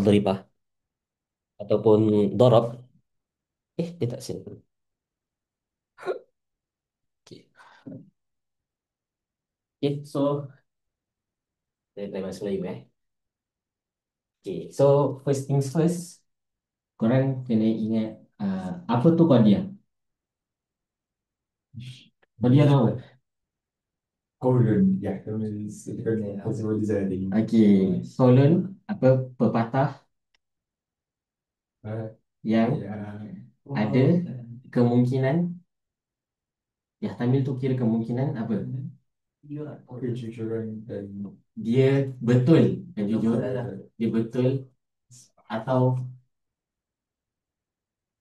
Dharibah ataupun Dorab. Dia tak sini. Okay. Okay, so dari bahasa Melayu Okay, so first things first, korang kena ingat apa tu Qadiyah? Qadiyah tu apa? قول يحتمل possible زادين Okay, kolon apa pepatah yang يا ada kemungkinan, tamil tu kira kemungkinan apa? kejujuran dan Dia betul dan jujur, dia betul atau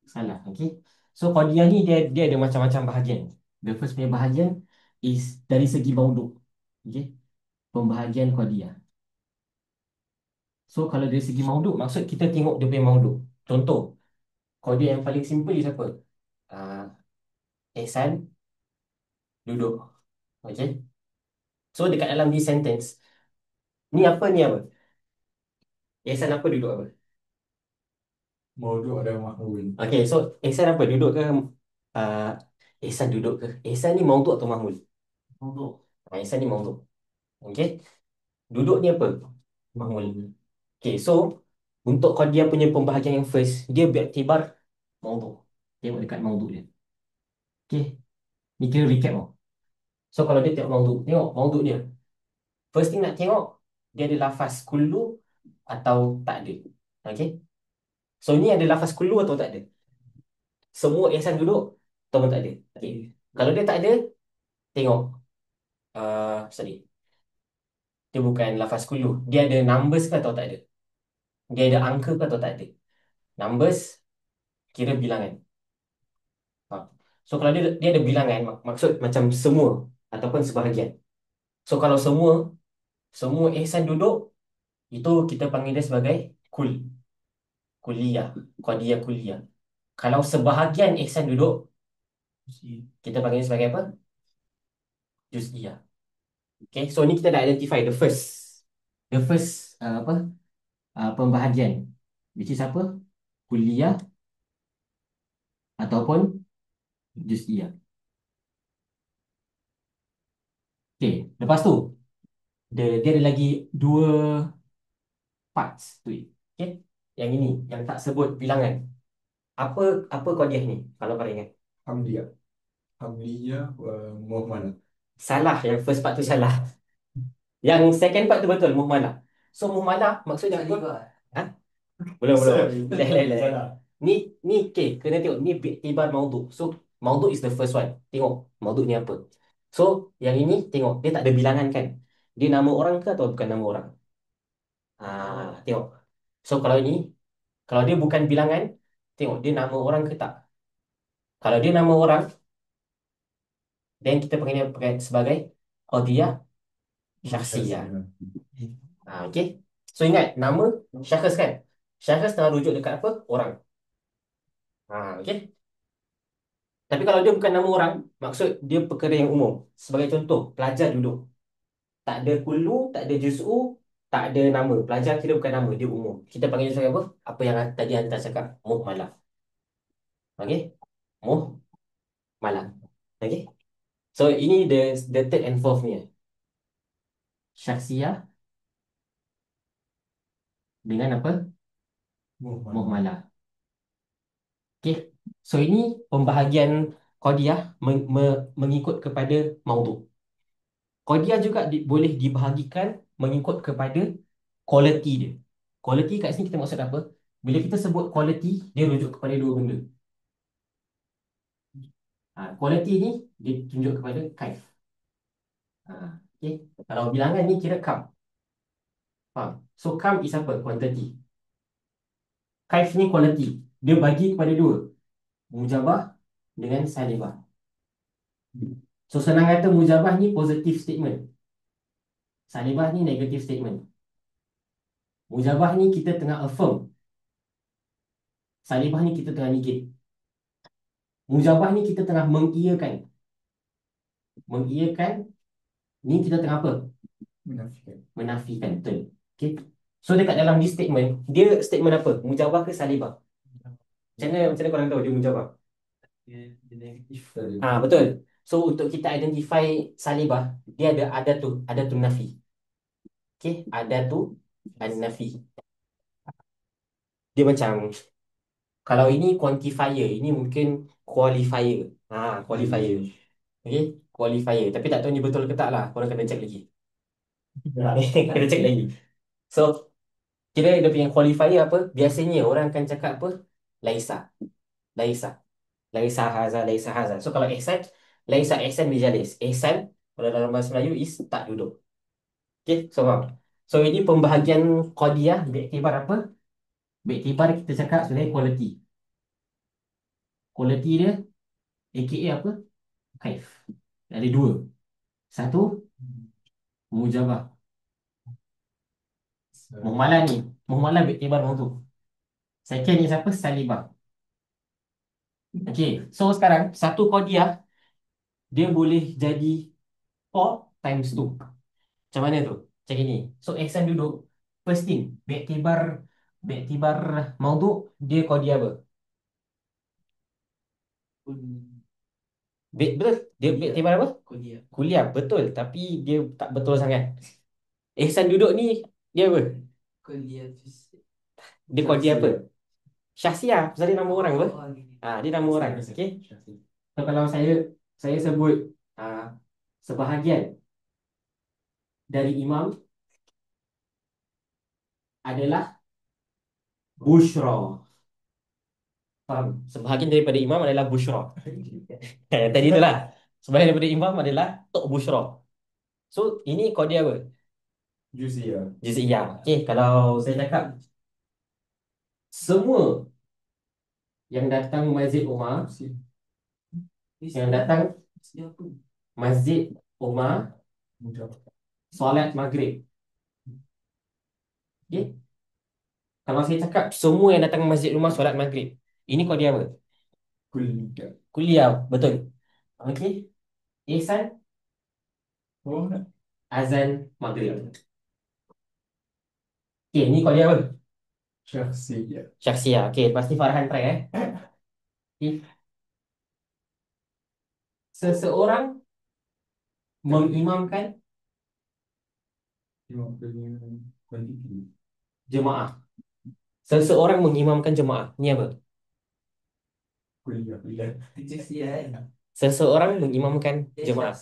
salah. Okay, so Qadiyah ni dia ada macam-macam bahagian. The first punya bahagian is dari segi mauduk. Okay, pembahagian Qadiyah. So kalau dari segi mauduk, maksud kita tengok dia punya mauduk. Contoh, Qadiyah yang paling simple is apa? uh, Ihsan duduk. Okay, so dekat dalam this sentence ni apa? Ihsan apa duduk apa? موضوع ada mahmul Okay, so Ihsan apa duduk ke? uh, Ihsan duduk ke? Ihsan ni mauduk atau mahmul? Mauduk. Ihsan ni mauduk. Okay, duduk ni apa? Mahmul. Okay, so untuk Qadiyah punya pembahagian yang first, dia beriktibar mauduk. Tengok dekat mauduk dia. Okay, ni kira recap tau. So kalau dia tengok mauduk, tengok mauduk dia. First thing nak tengok, dia ada lafaz kullu atau tak ada. Okay, so ni ada lafaz kullu atau tak ada? Semua ihsan duduk atau pun tak ada. Okay, kalau dia tak ada, tengok. Sorry, dia bukan lafaz kullu. Dia ada numbers ke atau tak ada? Dia ada angka ke atau tak ada? Numbers kira bilangan. Ha. So kalau dia ada bilangan, maksud macam semua ataupun sebahagian. So kalau semua ihsan duduk, itu kita panggil dia sebagai kul, kuliah, qadiyah kuliah. Kalau sebahagian ihsan duduk, kita panggil dia sebagai apa? Juz'iyah. Okay, so ni kita dah identify the first pembahagian, which is apa? Kuliah ataupun juz'iyah. Okay, lepas tu dia ada lagi dua parts tu. Okay, yang ini yang tak sebut bilangan. Apa apa qadiyah ni kalau kau ingat? hamliyah hamliyah muhmalah Salah, yang first part tu salah. Yang second part tu betul, muhmalah. So muhmalah maksudnya apa? Ha? Belum. Leh. salah Ni okay, kena tengok ni tibar mauduk. So mauduk is the first one. Tengok mauduk ni apa. So yang ini tengok dia tak ada bilangan kan? Dia nama orang ke atau bukan nama orang? Tengok. So kalau dia bukan bilangan, tengok dia nama orang ke tak? Kalau dia nama orang, then kita panggil dia sebagai qadiyah syakhsiyah. Okay. So ingat nama syakhs kan? Syakhs tengah rujuk dekat apa? Orang. Okay. Tapi kalau dia bukan nama orang, maksud dia perkara yang umum. Sebagai contoh, pelajar duduk. Tak ada kullu, tak ada juz'u, tak ada nama. Pelajar kira bukan nama, dia umum. Kita panggil dia sebagai apa? Apa yang tadi Anta cakap, muhmalah. Okay? Muhmalah. Okay? So ini the third and fourth ni. Syaksiyah dengan apa? muhmalah Muhmalah. Okay? So ini pembahagian Qadiyah mengikut kepada maudhu. Qadiyah juga boleh dibahagikan mengikut kepada quality dia. Quality kat sini kita maksud apa? Bila kita sebut quality, dia rujuk kepada dua benda. Quality ni dia tunjuk kepada kaif. Okay. Kalau bilangan ni kira kam. Faham? So kam is apa? Quantity. Kaif ni quality. Dia bagi kepada dua. Mujabah dengan salibah. So senang kata mujabah ni positive statement. Salibah ni negative statement. Mujabah ni kita tengah affirm. Salibah ni kita tengah negate. Mujabah ni kita tengah mengiyakan. Mengiyakan ni kita tengah apa? menafikan Menafikan. Betul. Okay. So dekat dalam this statement, dia statement apa? Mujabah ke salibah? Macam mana korang tahu dia mujabah? Dia negatif. Betul. So untuk kita identify salibah, dia ada tu nafi. Okay, ada nafi. Dia macam kalau ini quantifier, ini mungkin qualifier. Qualifier. Okay, qualifier. Tapi tak tahu ni betul ke tak lah. Korang kena check lagi. Kena check lagi. So, kira dia punya qualifier apa? Biasanya orang akan cakap apa? Laisa. Laisa. Laisa haza, laisa haza. So, kalau ihsan, laisa ihsan bijalis. Ihsan, kalau dalam bahasa Melayu, is tak duduk. Okay, so faham? So, ini pembahagian qadiyah beriktibar apa? Beriktibar kita cakap sebenarnya quality. Quality dia, aka apa? Kaif. Ada dua. Satu, mujabah. Muhmalah ni. Muhmalah beriktibar tu. Second ni siapa? Salibah. Okay, so sekarang satu qadiyah dia boleh jadi 4 times 2. Macam mana tu? Macam ini. So ihsan duduk. First thing, Beriktibar maudhu, dia qadiyah apa? Betul. Dia beriktibar apa? Kuliah. Betul. Tapi dia tak betul sangat. Ihsan duduk ni dia apa? Dia qadiyah apa? Syahsiah. Pasal dia nama orang apa? Dia nama orang. Okay. So kalau saya sebut sebahagian dari imam adalah Bushra. Faham? Sebahagian daripada imam adalah Bushra. Tadi tu lah. Sebahagian daripada imam adalah Tok Bushra. So, ini qadiyah apa? Juzia. Juz'iyah. Okay, kalau saya cakap semua yang datang Masjid Umar, yang datang Masjid Umar, solat maghrib. Okay? Kalau saya cakap semua yang datang Masjid Umar solat maghrib, ini qadiyah apa? Kuliah. Kuliah, betul. Okay. Ihsan Oh, azan maghrib. Okay, ni qadiyah apa? Syahsiyah. Syahsiah. Okay, pasti Farhan try Okay. Seseorang mengimamkan Tengok punya kuantiti. jemaah. Seseorang mengimamkan jemaah. Ni apa? Kuliah. Seseorang mengimamkan jemaah.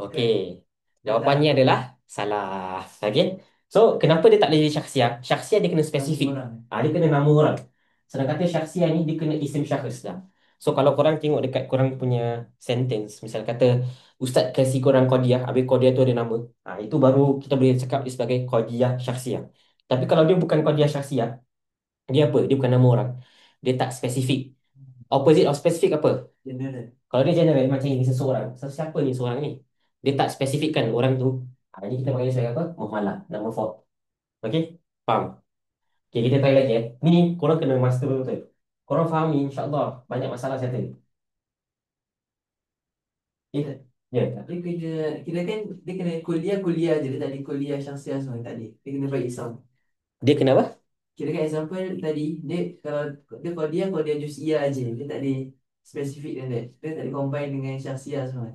Okey. Jawapannya adalah salah. Okey. So, kenapa dia tak boleh jadi syakhsiah? Syakhsiah dia kena spesifik. Dia kena nama orang. Sedang kata syakhsiah ni dia kena isim syakhs dah. So, kalau korang tengok dekat korang punya sentence, misal kata ustaz kasih korang qadiyah, habis qadiyah tu ada nama. Itu baru kita boleh cakap dia sebagai qadiyah syakhsiah. Tapi kalau dia bukan qadiyah syakhsiah, dia apa? Dia bukan nama orang. Dia tak spesifik. Opposite of specific apa? Kalau dia general macam ini seseorang. Siapa ni seorang ni? Dia tak spesifikkan orang tu. Ini kita panggil sebagai apa? Muhmalah. Nama fault. Okey? Faham? Okey, kita try lagi. Ni korang kena master betul-betul. Korang faham ni insya-Allah banyak masalah saya tadi. Okay? Ya. Dia kena, kira kan dia kena kuliah je. Dia tak ada kuliah syahsiah semua tak ada. Dia kena bagi Islam. Dia kena apa? Kira kan example tadi, dia kalau dia juz'iyah je. Dia tak ada spesifik dan that. Dia tak ada combine dengan syahsiah semua.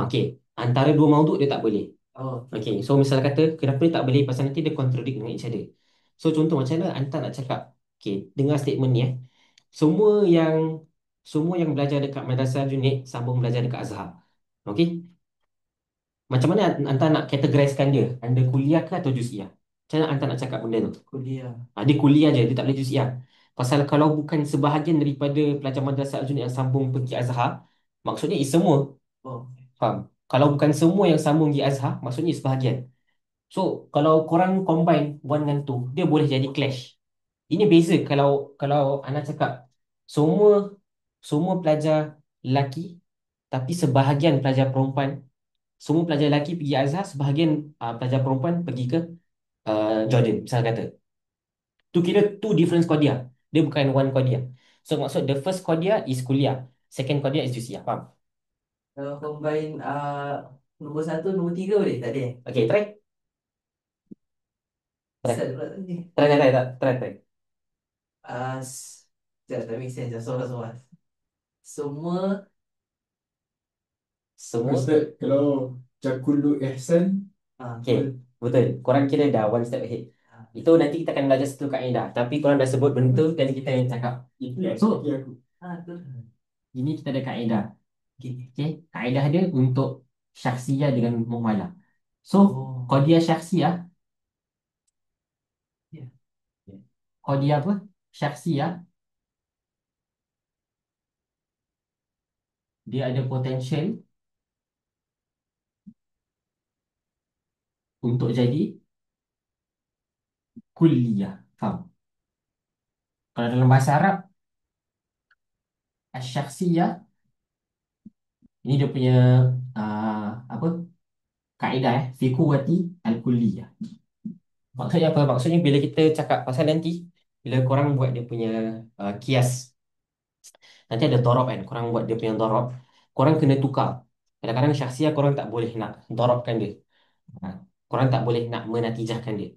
Okey. Antara dua mauduk dia tak boleh. Oh, Okey. So misal kata kenapa dia tak boleh pasal nanti dia contradict dengan each other. So contoh macam mana Antan nak cakap. Okey, dengar statement ni. Semua yang semua yang belajar dekat Madrasah Junaid sambung belajar dekat Azhar. Okey? Macam mana Anta nak categorizekan dia? Anda kuliah ke atau juz'iyah? Macam mana Anta nak cakap benda tu? kuliah. Dia kuliah je, dia tak boleh juz'iyah. Pasal kalau bukan sebahagian daripada pelajar Madrasah Al-Junaid yang sambung pergi Azhar, maksudnya is semua. Oh, Faham? Kalau bukan semua yang sambung di Azhar, maksudnya is sebahagian. So, kalau korang combine one dengan two, dia boleh jadi clash. Ini beza kalau Ana cakap semua semua pelajar lelaki tapi sebahagian pelajar perempuan, semua pelajar lelaki pergi Azhar, sebahagian pelajar perempuan pergi ke Jordan, misal kata. Tu kira two different qadiyah. Dia bukan one qadiyah. So maksud the first qadiyah is kuliah, second qadiyah is juz'iyah. Faham? kalau combine nombor 1, nombor 3 boleh? Tak ada. Okay, try. Try. Asal pula tadi. Try. Ah, sekejap, tak make sense. Soal. Semua Semua. Ustaz, kalau Jakulu Ihsan, Okay, betul. Korang kira dah one step ahead. Itu nanti kita akan belajar satu kaedah. Tapi korang dah sebut benda tu, jadi kita yang cakap. So, bagi aku. betul. ini kita ada kaedah. Okay. Okay, kaedah dia untuk syakhsiyah dengan muhmalah. So, Oh. qadiyah syakhsiyah, Ya. qadiyah apa? Syakhsiyah, dia ada potential untuk jadi kulliyah. Faham? Kalau dalam bahasa Arab, asyakhsiyah, ini dia punya apa? Kaedah fi quwwati al-kulliyah. Maksudnya apa? Maksudnya bila kita cakap pasal nanti, bila korang buat dia punya kias, nanti ada dorob kan, korang buat dia punya dorob, korang kena tukar. Kadang-kadang syakhsiyah korang tak boleh nak dorobkan dia. Ha, korang tak boleh nak menatijahkan dia.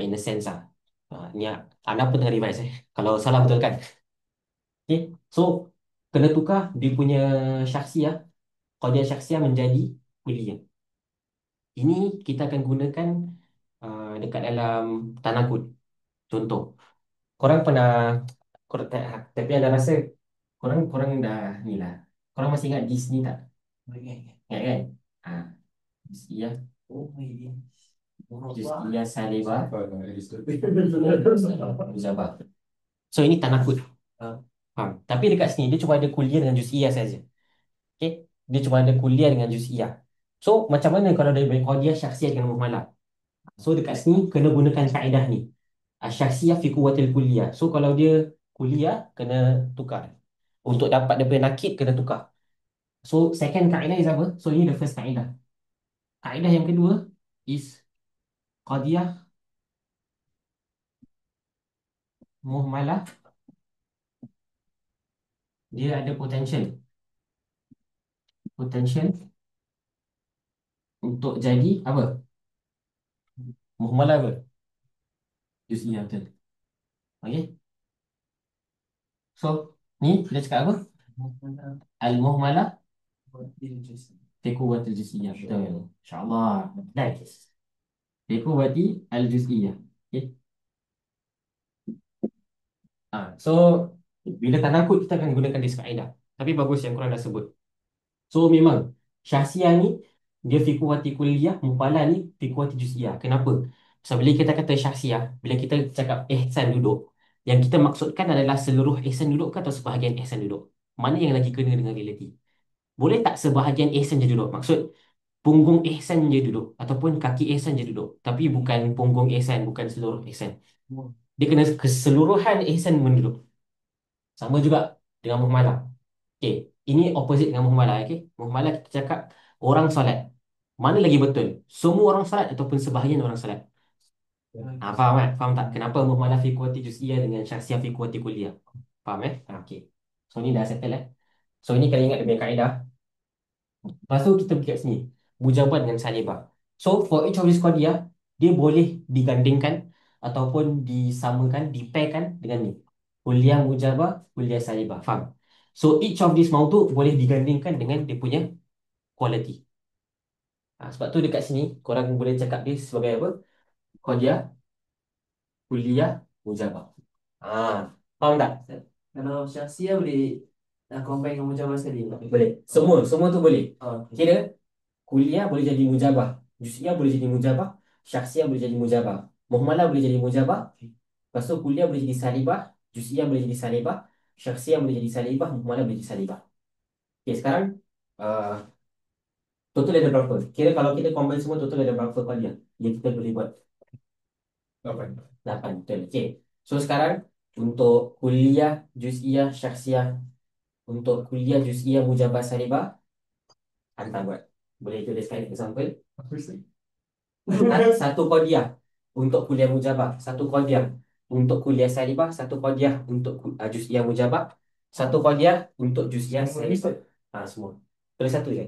In a sense lah. Ni Anda pun tengah revise kalau salah betul kan. Okay. So, kena tukar dia punya syakhsiyah, qadiyah syakhsiyah menjadi kulliyah. Ini kita akan gunakan dekat dalam tanakul. Contoh, korang pernah tapi anda rasa korang korang dah ni lah. Korang masih ingat Disney tak? Ingat. Ingat kan? Ah, Disney Oh my God. Disney Salibah Apa lah Aristotle? Muzabah. So ini tanakut. Ah. Faham? Tapi dekat sini dia cuma ada kuliah dengan juz'iyah saja. Okay? Dia cuma ada kuliah dengan juz'iyah. So macam mana kalau dia berqadiyah syakhsiyah dengan muhmalah? So dekat sini kena gunakan kaedah ni. Syakhsiyah fi quwwatil kuliah. So kalau dia kuliah kena tukar. Untuk dapat dia punya nakid kena tukar. So second kaedah is apa? So ini the first kaedah. Kaedah yang kedua is qadiyah muhmalah, dia ada potential untuk jadi apa? Muhmalah apa? Juz'iyah betul. Okay. So ni kita cakap apa? Al-muhmalah fi quwwatil juz'iyah. Betul. InsyaAllah. Nice. Fi quwwati al-juz'iyah. Okay. So bila tanakut kita akan gunakan this kaedah. Tapi bagus yang korang dah sebut. So memang syahsiah ni dia fi quwwati kulliyah, muhmalah ni fi quwwati juz'iyah. Kenapa? So bila kita kata syahsiah, bila kita cakap ihsan duduk, yang kita maksudkan adalah seluruh ihsan duduk ke atau sebahagian ihsan duduk? Mana yang lagi kena dengan realiti? Boleh tak sebahagian ihsan je duduk? Maksud punggung ihsan je duduk ataupun kaki ihsan je duduk, tapi bukan punggung ihsan, bukan seluruh ihsan. Dia kena keseluruhan ihsan menduduk. Sama juga dengan muhmalah. Okey, ini opposite dengan muhmalah. Okey, muhmalah kita cakap orang solat. Mana lagi betul? Semua orang solat ataupun sebahagian orang solat? Faham kan? Faham tak? Kenapa muhmalah fi quwwati juz'iyah dengan syakhsiyah fi quwwati kulliyah? Faham okey. So ni dah settle So ini kalian ingat dia punya kaedah. Lepas tu kita pergi kat sini. Mujabah dengan salibah. So for each of this qadiyah, dia boleh digandingkan ataupun disamakan, dipairkan dengan ni. Kuliah mujabah, kuliah salibah. Faham? So each of this mautu boleh digandingkan dengan dia punya quality. Sebab tu dekat sini korang boleh cakap dia sebagai apa? Qadiyah, kuliah, mujabah. Faham tak? Kalau syakhsiyah boleh combine dengan mujabah sekali. Boleh. Semua tu boleh. Okay. Kira kuliah boleh jadi mujabah, juz'iyah boleh jadi mujabah, syakhsiyah boleh jadi mujabah, muhmalah boleh jadi mujabah, lepas tu kuliah boleh jadi salibah, juz'iyah boleh jadi salibah, syakhsiyah boleh jadi salibah, muhmalah boleh jadi salibah. Okay, sekarang uh, total ada berapa? Kira kalau kita combine semua total ada berapa kuliah yang kita boleh buat? 8. 8, betul. Okay. So sekarang untuk kuliah, juz'iyah, syakhsiyah, untuk kuliah, juz'iyah, mujabah, salibah, hantar buat. Boleh tuliskan example. Apa sih? Satu qadiyah untuk kuliah mujabah, satu qadiyah untuk kuliah salibah, satu qadiyah untuk juz'iyah mujabah, satu qadiyah untuk juz'iyah salibah. Semua. Tulis satu je.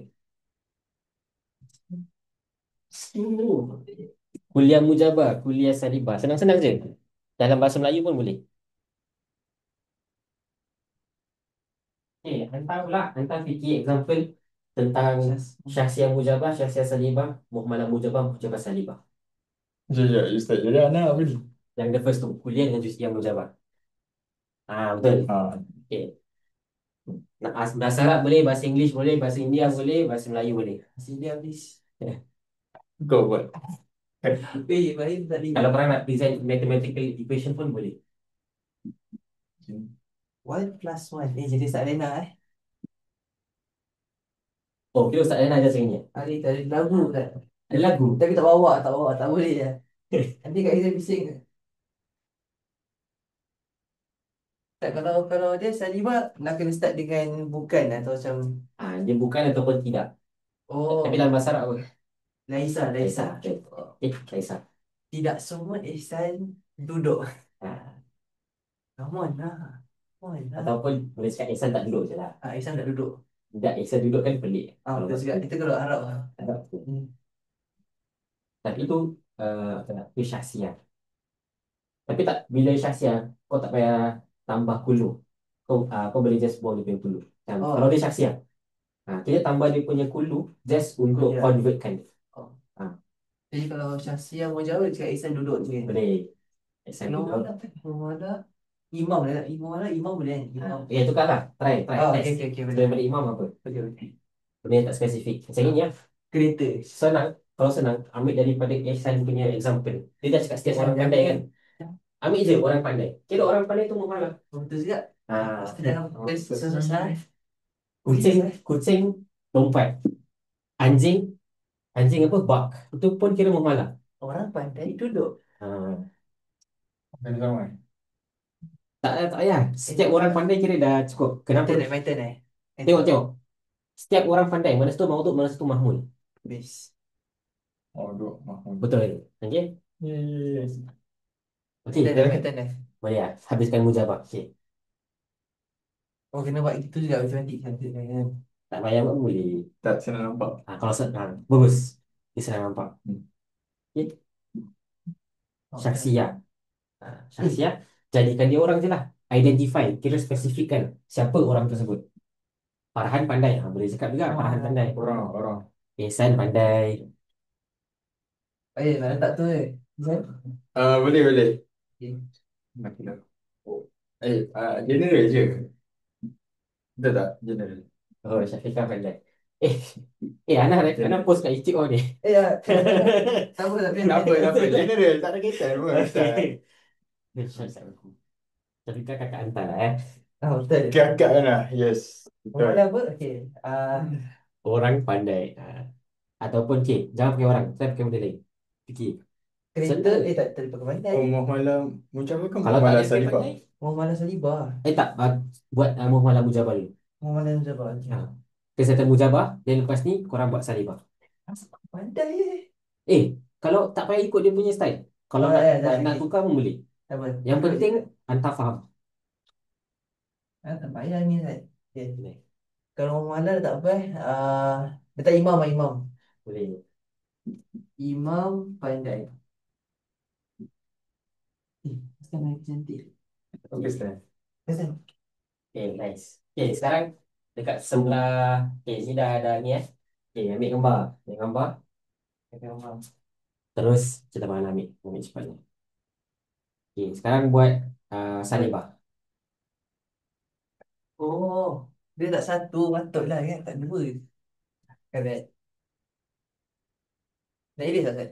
Kuliah mujabah, kuliah salibah. Senang-senang je. Dalam bahasa Melayu pun boleh. Hantar pula. Hantar fikir example tentang Syas- syahsiah mujabah, syahsiah salibah, muhmalah mujabah, mujabah salibah. Ya, Ustaz. Jadi anak apa ni? Yang the first tu, kuliah dengan juz'iyah mujabah. Betul. Ha, Okay. Nak bahasa Arab boleh, bahasa English boleh, bahasa India boleh, bahasa Melayu boleh. Sini dia please. kau buat. Baik tadi. Kalau korang nak present mathematical equation pun boleh. 1+1. Jadi tak lena Oh, kita Ustaz Lena ajar macam ni. Hari tadi lagu kan. Ada lagu. Tapi tak bawa, tak boleh ya. Nanti kat kita bising. Tak kalau dia Salibah nak kena start dengan bukan atau macam Dia bukan ataupun tidak. Tapi oh dalam bahasa Arab apa? Laisa, Laisa. Laisa. Laisa. Tidak semua ihsan duduk. Ah, Come on lah. Come on lah. Ataupun boleh cakap Ihsan tak duduk je lah. Ihsan tak duduk. Tidak, Ihsan duduk kan pelik. Kalau Betul juga. Kita kalau Arab lah. Arab tu. Tapi itu apa nak? Itu syahsiah. Tapi tak, bila syahsiah, kau tak payah tambah kulu. Kau boleh just buang dia punya kulu. Kalau Oh, dia syahsiah, kita tambah dia punya kulu just untuk ya. convertkan. Oh. Ah, Jadi kalau Syahsiah mau jawab cakap ihsan duduk je kan. boleh. Ihsan Kalau duduk. mana kan? Kalau mana imam lah. Imam boleh kan? Imam. Tukar lah. Try, test. Okay, So, boleh. daripada imam apa? Okay. Benda yang tak spesifik. Macam ni ya. Kereta. Senang. Kalau senang, ambil daripada Ihsan punya example. Dia dah cakap setiap Ihsan orang dia pandai apa? kan. Ambil je orang pandai. Kira orang pandai tu muhalah. Betul juga. Ah, Susah. kucing lompat. Anjing, anjing apa? Bark. Itu pun kira muhalah. Orang pandai duduk. Kan sama. Tak payah. Setiap orang pandai kira dah cukup. Kenapa? My turn Tengok. Setiap orang pandai. Mana satu maudhu, mana satu mahmul. Base. Oh, duk. Mahmud. Betul. Okey? Yes. Okey. My turn Boleh lah. Habiskan mujabah. Okey. Oh, kena buat gitu juga matematik cantik kan. Tak payah pun boleh. Tak senang nampak. Kalau senang. Bagus. Dia senang nampak. Okey. Syaksiah. Syaksiah. Jadikan dia orang je lah. Identify. Kira spesifikkan. Siapa orang tersebut. Farhan pandai. Boleh cakap juga. Farhan pandai. Orang. Ihsan pandai. Nak letak tu Boleh. Okay. Nak kena. General je. Betul tak? General. Oh, Syafiqah pandai. Eh, Ana post kat YouTube ni. Ya. Tak apa, tak Kenapa? General. Tak ada kaitan pun. Syafiqah kakak hantar lah Betul. Kakak kan lah. Yes. Betul. Ada apa? Okay. Orang pandai. Ataupun jangan pakai orang. Saya pakai benda lain. Fikir. Kereta. Serta- Tak pakai pandai. Oh, Muhammad Mujabah kan Kalau tak Muhammad ada pakai Salibah. pandai. Muhammad Salibah. Tak. Buat muhmalah mujabah dulu. Muhammad Salibah. Kesihatan mujabah. Dan lepas ni korang buat salibah. Pandai Kalau tak payah ikut dia punya style. Kalau nak tukar pun boleh. Apa? Yang penting hantar faham. Tak payah ni kan. Okay. Kalau Muhammad tak apa letak imam. Boleh. Imam pandai. Sekarang lagi cantik. Okay, sekarang. Kesan. Okay, nice. Okay, sekarang dekat sebelah. Okay, sini dah ada ni Okay, ambil gambar. Terus kita akan ambil cepatnya. Okay, sekarang buat salibah. Oh, dia tak satu, patutlah kan, tak dua. Correct. Nak iris tak, Sat?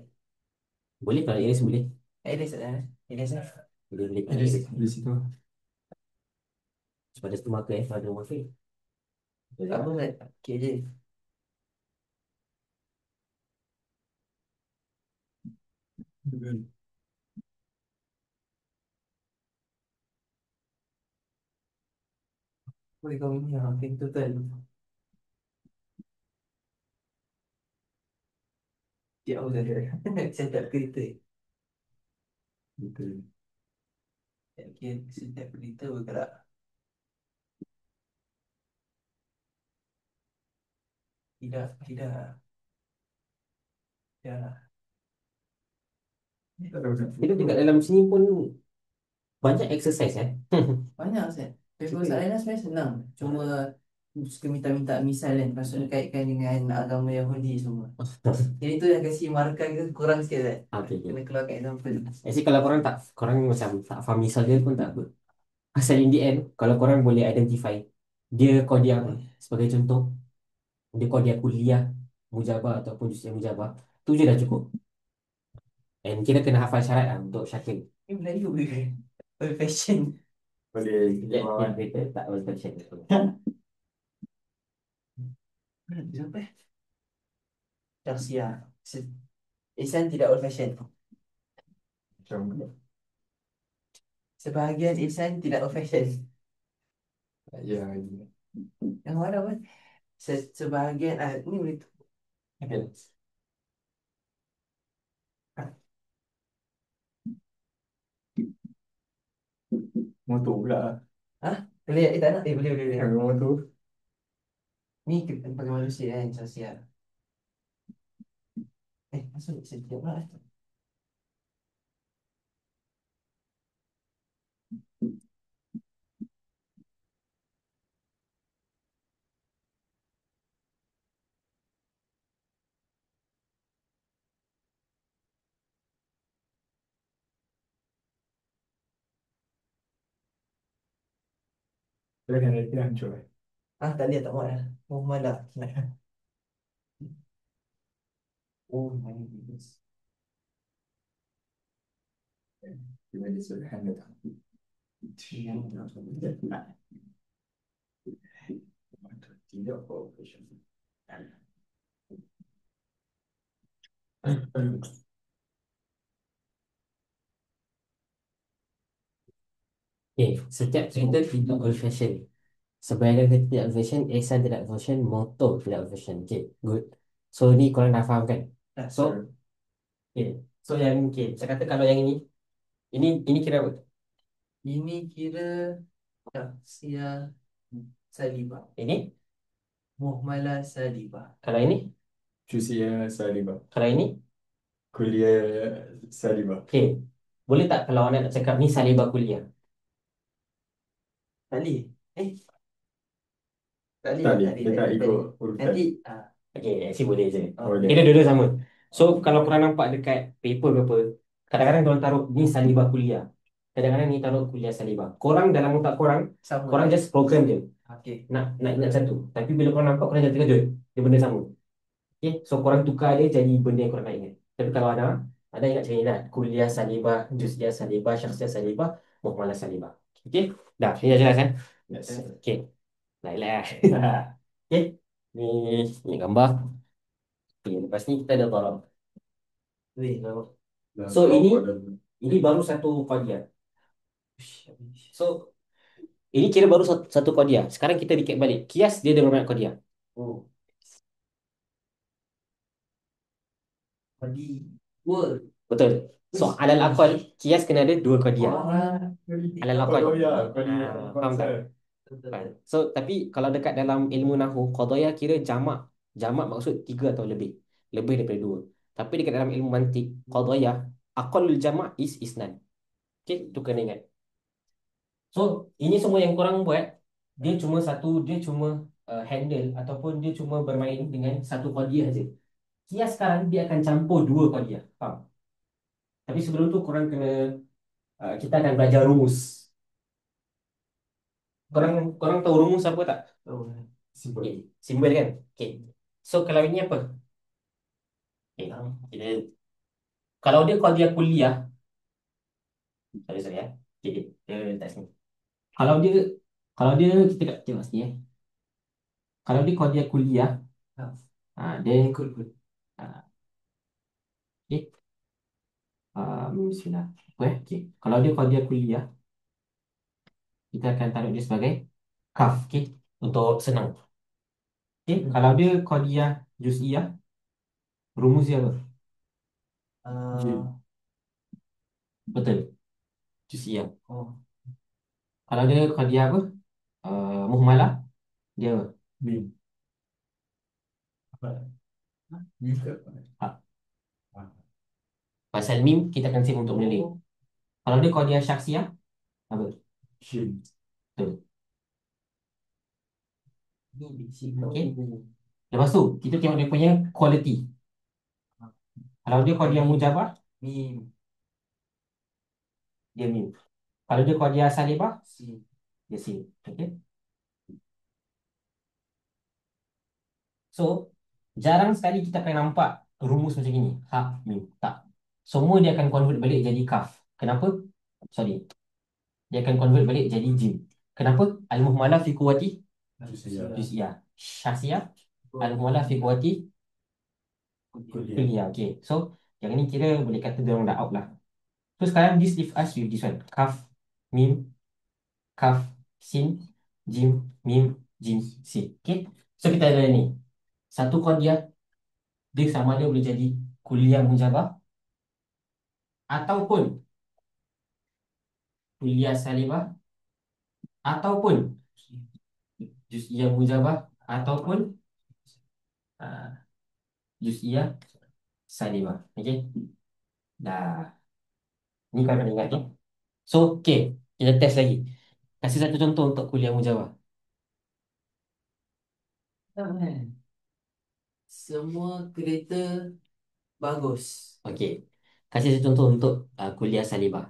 Boleh kalau iris boleh. Nak iris tak, Sat? Iris tak? Boleh kalau Di iris. di situ. Sebab dia satu marker pada marker. Tak apa, Sat. Okay je. Boleh kau ini, hampir total. Tiap aku saja. Saya tak kereta. Betul. Okay, setiap kereta bergerak. Tidak. Ya. Tak ada macam Kita dekat dalam sini pun banyak exercise Banyak saya. Paper soalan sebenarnya senang. Cuma suka minta-minta misal kan. Lepas tu dia kaitkan dengan agama Yahudi semua. Jadi tu yang kasi markah kita kurang sikit kan. Okay, okay. Kena keluarkan example. Actually kalau korang macam tak faham misal dia pun tak apa. Asal in the end, kalau korang boleh identify dia kau dia apa. Sebagai contoh, dia kau dia kuliah, mujabah ataupun jusiah mujabah. Tu je dah cukup. And kita kena hafal syarat untuk Syakir. Ini Melayu ke? Old fashion. boleh Let faham. kita tak old fashion. Mana tu sampai? Syahsia. Ihsan tidak old fashion. Macam Sebahagian ihsan tidak old fashion. ya. Yang mana pun? Sebahagian ni boleh tu. Okay. Motor pula. Hah? Boleh? Tak nak? Boleh, boleh, boleh. Ambil motor. Ni kita pakai manusia kan, Syahsia. Masuk setiap pula. Dia kan dia hancur. Tak lihat tak muat dah. Oh, mana? Oh, my goodness. Dia dia sudah handle. Tidak operation. Okay, setiap cerita tidak old fashion. Sebagai kita tidak old fashion, Ehsan tidak old fashion, motor tidak old fashion. Okay, good. So ni korang dah faham kan? So, okay. So yang okay, saya kata kalau yang ini kira apa? Ini kira Syahsia Salibah. Ini? Muhmalah Salibah. Kalau ini? Jusiah Salibah. Kalau ini? Kuliah Salibah. Okay. Boleh tak kalau anak nak cakap ni salibah kuliah? Tak boleh. Tak boleh. Tak Tak boleh. boleh. Dia tak ikut boleh. urutan. Nanti Okay, actually boleh je. Boleh. Kira dua-dua sama. So kalau korang nampak dekat paper ke apa, kadang-kadang korang taruh ni salibah kuliah. Kadang-kadang ni taruh kuliah salibah. Korang dalam otak korang, sama. korang just program je. Okey. Nak ingat satu. Tapi bila korang nampak, korang jangan terkejut. Dia benda sama. Okay, so korang tukar dia jadi benda yang korang nak ingat. Tapi kalau ada ingat macam ni lah. Kuliah salibah, jusiah salibah, syakhsiah salibah, muhmalah salibah. Okay, dah. Ini dah jelas kan? Yes. Okay, baiklah. Okay, ni gambar. Okay, lepas ni kita ada darab. Weh, lama. So ini baru satu qadiyah. So ini kira baru satu qadiyah. Sekarang kita recap balik. Kias dia ada berapa banyak qadiyah? Oh. Bagi dua. Betul. So alal aqal kias kena ada dua qadiyah. Alal aqal. Faham tak? So tapi kalau dekat dalam ilmu nahwu qadiyah kira jamak. Jamak maksud tiga atau lebih. Lebih daripada dua. Tapi dekat dalam ilmu mantik qadiyah aqallul jamak is isnan. Okay, tu kena ingat. So, ini semua yang korang buat, dia cuma handle ataupun dia cuma bermain dengan satu qadiyah saja. Kias sekarang dia akan campur dua qadiyah. Faham? Tapi sebelum tu korang kena kita akan belajar rumus. Korang tahu rumus apa tak? Oh. Simple. Okay. Simbol kan? Okay. So, kalau ini apa? Okay. Kalau dia qadiyah kuliah, sorry ya. Okay, dia letak sini. Kalau dia kita kat tengok sini Kalau dia qadiyah kuliah, dia Good, good. okay. Bismillah. Okay. Kalau dia qadiyah kuliah, kita akan taruh dia sebagai kaf, okay, untuk senang. Okay. Kalau dia qadiyah juz'iyah, rumus dia apa? Betul. Juz'iyah. Oh. Kalau dia qadiyah apa? Muhmalah, dia apa? Mim. Ha. Mim ke apa? Ha. Pasal mim kita akan save untuk benda lain. Kalau dia Qadiyah Syakhsiyah, apa? Shin. Betul. Ni basic. Okey. Lepas tu, kita tengok dia punya quality. Kalau dia Qadiyah Mujabah, Mim. dia mim. Kalau dia Qadiyah Salibah, Sin. dia sin. Okey. So, jarang sekali kita akan nampak rumus macam ini. Ha, mim, tak. Semua dia akan convert balik jadi kaf. Kenapa? Sorry. Dia akan convert balik jadi jim. Kenapa? Al-muhmalah fi quwwati Juz'iyah. juz'iyah. Syakhsiyah. Al-muhmalah fi quwwati Kuliah. kulliyah. Okay. So, yang ni kira boleh kata dia orang dah out lah. So, sekarang this leave us with this one. Kaf, mim, kaf, sin, jim, mim, jim, sin. Okay. So, kita ada ni. Satu qadiyah, dia sama ada boleh jadi kuliah mujabah ataupun kuliah salibah ataupun juz'iyah mujabah ataupun uh, juz'iyah salibah. Okey. Dah. Ni kau kena ingat ni. So, okey. Kita test lagi. Kasih satu contoh untuk kuliah mujabah. Semua kereta bagus. Okey. Kasih satu contoh untuk kuliah salibah.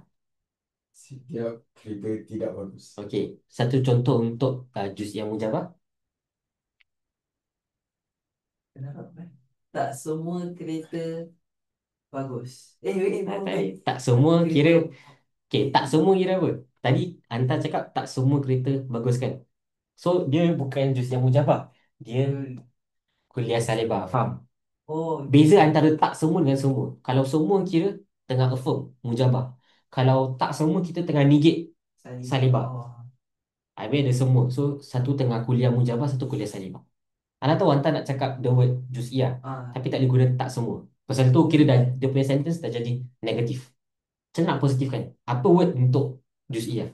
Setiap kereta tidak bagus. Okey. Satu contoh untuk juz'iyah mujabah. Kenapa? Tak semua kereta bagus. Tak semua kira. Kereta Okey. Tak semua kira apa? Tadi Anta cakap tak semua kereta bagus kan? So, dia bukan juz'iyah mujabah. Dia kuliah salibah. Faham? Oh, Beza antara tak semua dengan semua. Kalau semua kira tengah affirm, mujabah. Kalau tak semua kita tengah negate salibah. Oh. Habis ada semua. So, satu tengah kuliah mujabah, satu kuliah salibah. Anda tahu Anta nak cakap the word juz'iyah, Ah. tapi tak boleh guna tak semua. Pasal tu kira dah, dia punya sentence dah jadi negatif. Macam nak positifkan? Apa word untuk juz'iyah?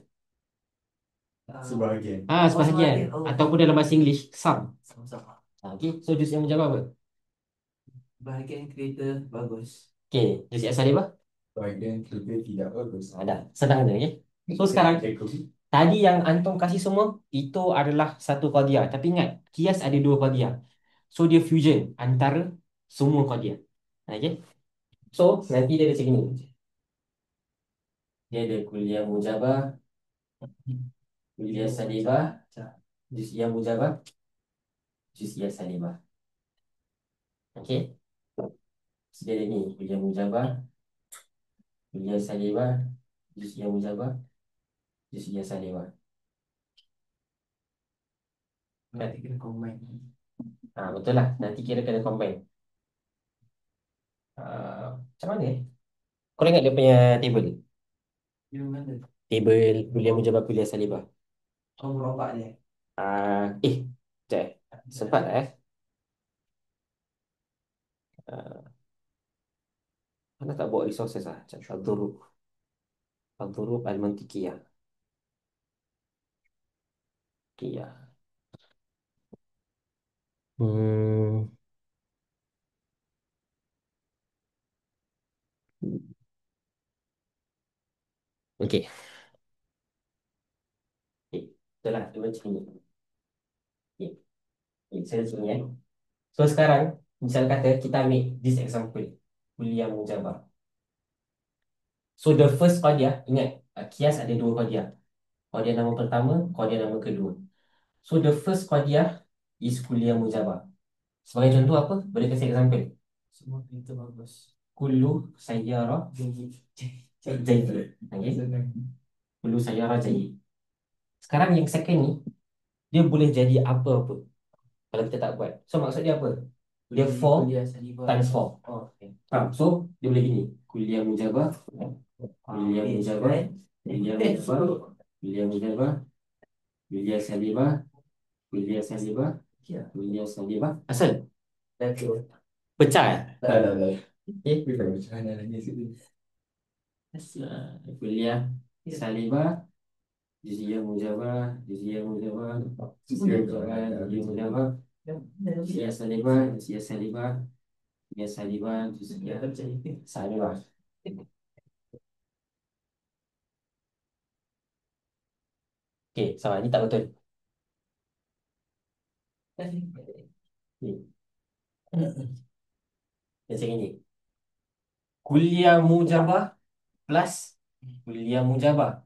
Sebahagian. Sebahagian. sebahagian. Oh. Ataupun dalam bahasa English, some. Sama-sama. Okay, so juz'iyah mujabah apa? Bahagian kereta bagus. Okay, juz'iyah salibah? Sebahagian kereta tidak bagus. Ada. Senang je, okay? So, sekarang tadi yang Anton kasih semua, itu adalah satu qadiyah. Tapi ingat, kias ada dua qadiyah. So, dia fusion antara semua qadiyah. Okay? So, nanti dia ada macam ni. Dia ada kuliah mujabah, kuliah salibah, juz'iyah mujabah, juz'iyah salibah. Okay? So, dia ada ni, kuliah mujabah, kuliah salibah, juz'iyah mujabah, juz'iyah salibah. Nanti kena combine. Betul lah. Nanti kira kena combine. Macam mana eh? Kau ingat dia punya table? Di mana? Table kuliah mujabah, kuliah salibah. Oh, merobak dia. Sekejap eh. Sempat lah eh. Mana tak bawa resources lah. Macam Al-Dhurub. Al-Dhurub Al-Mantiqiyah. Qiyah. Hmm. Okay. Betul lah. Dia macam ni. Saya sini eh. So sekarang, misal kata kita ambil this example. Kuliah mujabah. So the first qadiyah, ingat, kias ada dua qadiyah. Qadiyah nama pertama, qadiyah nama kedua. So the first qadiyah is kuliah mujabah. Sebagai contoh apa? Boleh kasih example. Semua kereta bagus. Kullu sayyarah jayyid. Okay? Kullu sayyarah jayyid. Sekarang yang second ni, dia boleh jadi apa-apa kalau kita tak buat. So maksud dia apa? Dia 4 Kuliah salibah. times 4. Oh, okay. So dia boleh gini. Kuliah mujabah, kuliah mujabah, kuliah mujabah, kuliah mujabah, kuliah salibah, kuliah salibah, kuliah salibah. Asal? Pecah eh? Tak. Okay. Macam mana lagi sini? Kuliah salibah, juz'iyah mujabah, juz'iyah mujabah, juz'iyah mujabah, juz'iyah mujabah, juz'iyah salibah, juz'iyah salibah, juz'iyah salibah, juz'iyah salibah. Okey, salah. Ini tak betul. Okey. Macam ini. Kuliah mujabah plus kuliah mujabah.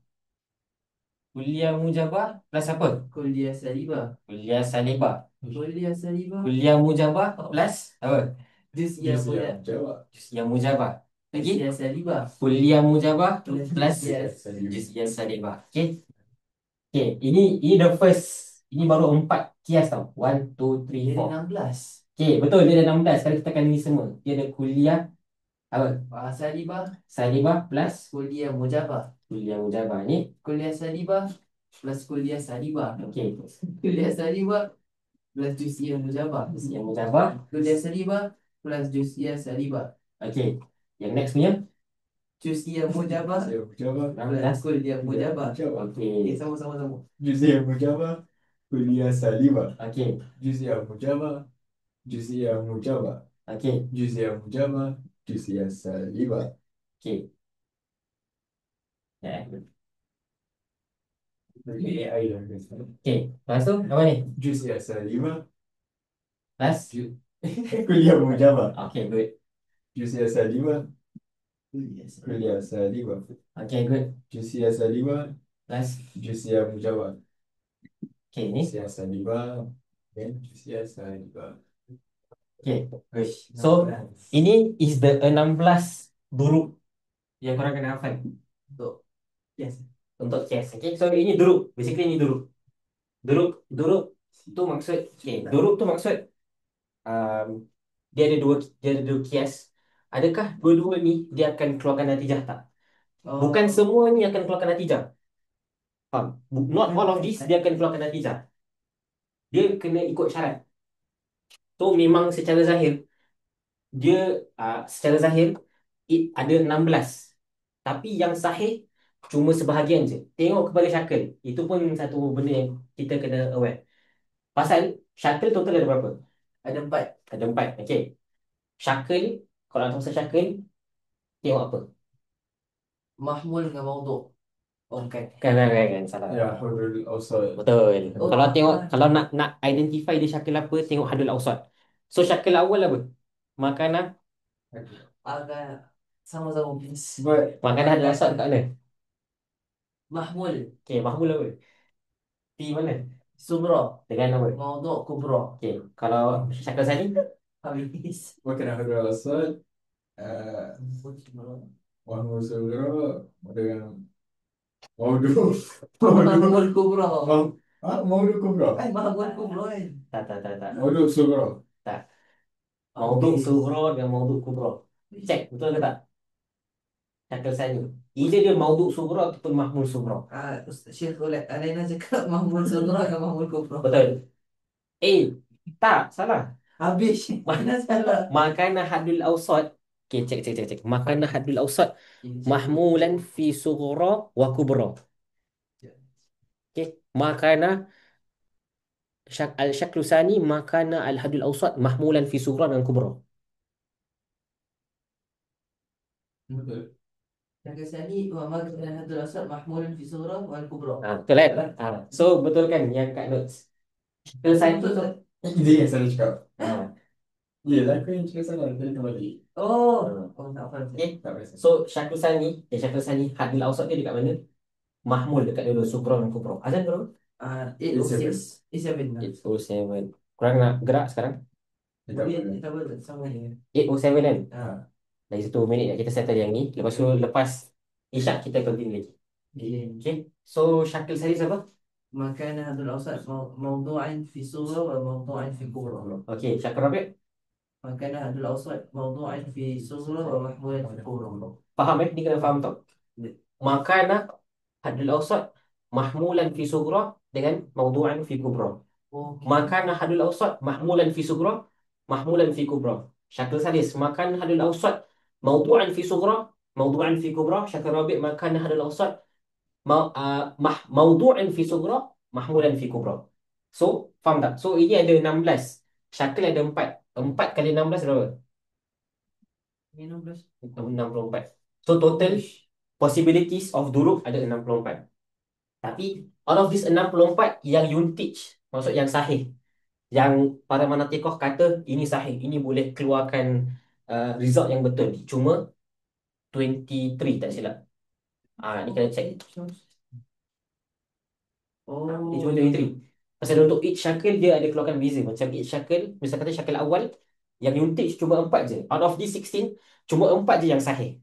Kuliah mujabah plus apa? Kuliah salibah. Kuliah salibah. Kuliah salibah. Kuliah mujabah plus apa? Juz'iyah Jus mujabah. yang jawab. Juz'iyah mujabah. Lagi? Juz'iyah salibah. Kuliah mujabah plus Juz'iyah juz'iyah salibah. Okey. Okey, ini the first. Ini baru 4 kias tau. 1 2 3 Jadi 4. 16. Okey, betul dia ada 16. Sekarang kita akan ni semua. Dia ada kuliah apa? Salibah. Salibah plus Kuliah mujabah. kuliah mujabah ni. Kuliah salibah plus kuliah salibah. Okey. Kuliah salibah plus juz'iyah mujabah. Juz'iyah mujabah. Kuliah salibah plus juz'iyah salibah. Okey. Yang next punya Juz'iyah mujabah Jus yang mujabah. plus kuliah mujabah. Okey. Sama-sama. Jus yang mujabah. Kuliah salibah. Okey. Jus yang mujabah. Jus yang mujabah. Okey. Jus yang mujabah. Jus yang salibah. Okey. Ya. Ini AI dah guys. Okey. Lepas tu apa ni? Jus yang salibah. Plus. Kuliah mujabah. Okey, good. Jus yang salibah. Kuliah salibah. Kuliah salibah. Okey, good. Jus yang salibah. Plus. Jus yang mujabah. Okey, ni. Jus yang salibah. Dan jus yang salibah. Okey, good. So, ini is the 16 duruk yang korang kena hafal Untuk yes. untuk chess. Okay, so ini duruk. Basically ini duruk. Duruk tu maksud, okay, duruk tu maksud dia ada dua kias. Adakah dua-dua ni dia akan keluarkan natijah tak? Bukan semua ni akan keluarkan natijah. Faham? Not all of this dia akan keluarkan natijah. Dia kena ikut syarat. So memang secara zahir dia secara zahir ada 16. Tapi yang sahih cuma sebahagian je. Tengok kepada syakal. Itu pun satu benda yang kita kena aware. Pasal syakal total ada berapa? Ada 4. Ada 4. Okey. Syakal, kalau nak tahu pasal syakal, tengok apa? Mahmul dengan maudhu'. Oh bukan. Kan, salah. Ya, hurul awsat. Betul. Oh, Kalau tengok, ah. kalau nak identify dia syakal apa, tengok hadul awsat. So syakal awal apa? Makanan. Agak sama-sama please. But Makanan hadul awsat kat mana? Mahmul. Okey, mahmul apa? P mana? Sughra. Dengan apa? Maudhu' kubra. Okey, kalau syakal sani? Habis. makan hurul awsat. Mahmud Sugra dengan Maudu. Mahmul kubra. Maudu Kubra. Mahmul kubra kan. Tak. Maudu Sugra. Maudhu Habis. sughra dan maudhu kubra. Cek, betul ke tak? Syakal sani. Either dia maudhu sughra ataupun mahmul sughra. Ustaz Syekh Alaina cakap Mahmul sughra dengan Mahmul kubra. Betul. Tak, salah. Habis. Mana salah? Makanan hadul awsat. Okay, cek. Makanan hadul awsat mahmulan fi sughra wa kubra. Okay. Makanan al-syaklu sani makanan al-hadul awsat mahmulan fi sughra dan kubra. Betul. Yang kesini makanan hadul asad mahmulun fi sughra wal kubra. Betul kan? So, betul kan yang kat notes? Syakal sani tu. Dia yang salah cakap. Ah, Ya, aku yang cakap salah. Dia kembali. Oh tak faham. okay. Tak berasa. So, syakal sani hadul awsat dia dekat mana? Mahmul dekat dua sughra dan kubra. Azan berapa? 806 807. 807. Korang nak gerak sekarang? Dia tak boleh. Tak boleh sama je. 807 kan? Ah. Lagi 1 minit kita settle yang ni. Lepas tu lepas isyak kita continue lagi. Okay. So syakil saya siapa? Makanan hadul asad mawdu'an fi sughra wa mawdu'an fi kubra. Okay. Syakil Rabi'. Makanan hadul asad mawdu'an fi sughra wa mahmulan fi kubra. Faham Ni kena faham tau. Makanah hadul awsat mahmulan fi sughra dengan mawdu'an fi kubra. Makanah hadul awsat mahmulan fi sughra mahmulan fi kubra. Syakil sadis makan hadul awsat mawdu'an fi sughra mawdu'an fi kubra. Syakil Rabi' makanah hadul awsat mawdu'an fi sughra mahmulan fi kubra. So faham tak? So ini ada 16. Syakil ada 4. 4 kali 16 berapa? 16. 64. So total possibilities of duruk ada 64. Tapi out of this 64 yang yuntage, maksud yang sahih, yang para manatikoh kata ini sahih, ini boleh keluarkan result yang betul, cuma 23 tak silap. Ni kena check. Dia cuma 23. Pasal untuk each shackle dia ada keluarkan beza. Macam each shackle, misal kata shackle awal yang yuntage cuma 4 je. Out of this 16, cuma 4 je yang sahih.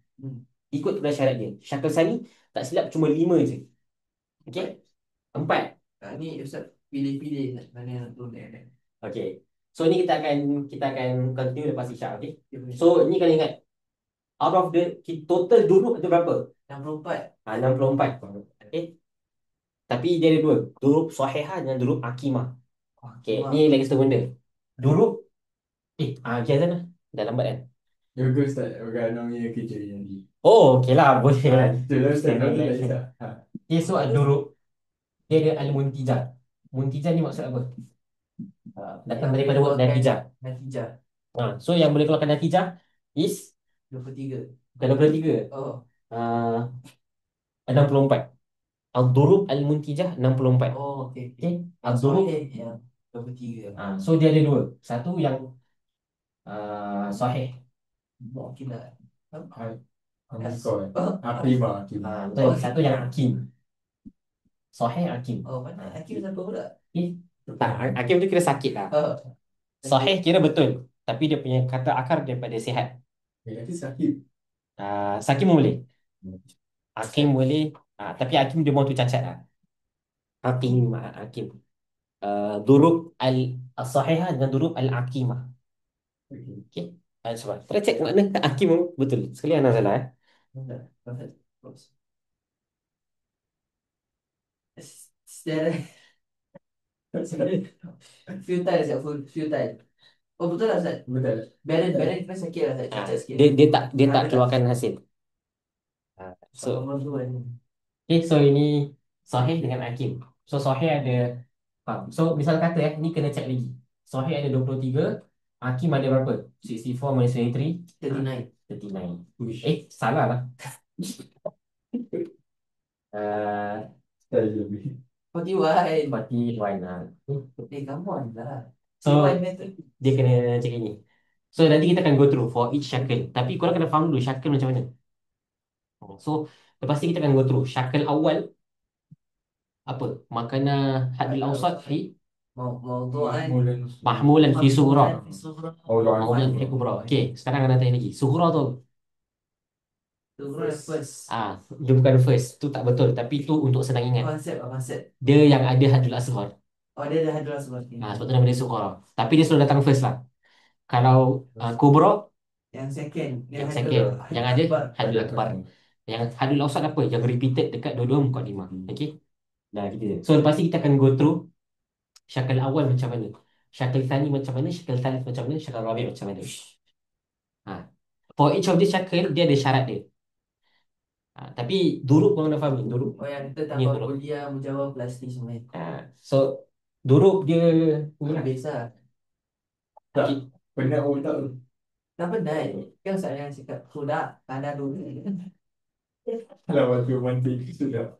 Ikut kepada syarat dia. Shackle sani tak silap cuma 5 je. Okey? 4. Ni Ustaz pilih-pilih mana yang nak turun kan. Okey. So ni kita akan continue lepas isyak, okey? So ni kena ingat, out of the total duruk itu berapa? 64. 64. Okey. Tapi dia ada dua, duruk sahihah dan duruk akimah. Okey, ni lagi satu benda. Duruk Kiazan lah. Dah lambat kan? Ya, bagus Ustaz. Bukan namanya kerja jadi. Oh, okey lah, boleh lah. Itulah Ustaz. Kalau tak Ustaz. Okay, so duruk dia ada al-muntijah. Muntijah ni maksud apa? Datang daripada word natijah. Natijah So yang boleh keluarkan natijah is 23. bukan 23. Oh. 64. Al-durub al-muntijah 64. Oh, okey. Okay. Al-durub yang 23. So dia ada dua. Satu yang sahih. Mungkin lah. Akimah. Betul. Satu yang hakim. Sahih hakim. Oh, mana Hakim siapa pula? Tak, hakim tu kira sakit lah. Sahih kira betul. Tapi dia punya kata akar daripada sihat. Nanti sakit. Sakim boleh. Hakim boleh. Tapi hakim dia mahu tu cacat lah. Hakim. Durub al-sahihah dan durub al-akimah. Okay. Sebab kita cek makna hakim betul. Sekali Ana salah Futile. Oh, betul lah Ustaz. Betul. Balance kita sakit lah Ustaz. Cacat sikit. Dia tak keluarkan hasil. So ini sahih dengan hakim. So sahih ada So misal kata ni kena check lagi. Sahih ada 23, hakim ada berapa? 64 minus 23 39. Salah lah. Sekali lebih. 41. 41 lah. Come on lah. So dia kena check ini. So nanti kita akan go through for each shackle. Tapi korang kena faham dulu shackle macam mana. So lepas ni kita akan go through shackle awal apa? Makanan hadil awsat fi mahmulan fi sughra. Mahmulan fi kubra. Okey, sekarang Ana tanya lagi. Sughra tu first. dia bukan first. Tu tak betul, tapi tu untuk senang ingat. Konsep. Dia yang ada hadul asghar. Oh, dia dah hadul asghar. Sebab tu nama dia sughra. Tapi dia selalu datang first lah. Kalau kubra yang second. Yang second. Yang ada hadul akbar. Yang hadul awsat apa? Yang repeated dekat dua-dua mukadimah. Okey. Dah gitu je. So lepas ni kita akan go through syakal awal macam mana, syakal thani macam mana, syakal thalith macam mana, syakal rabi' macam mana. For each of this syakal dia ada syarat dia. Tapi duruk pun kena faham ni. Duruk. Oh, yang kita tambah kuliah mujawab plastik semua. So duruk dia ni lah. Biasa. Tak. Penat orang tak tu. Tak penat. Kan saya yang cakap sudah ada dulu. Kalau waktu mandi sudah.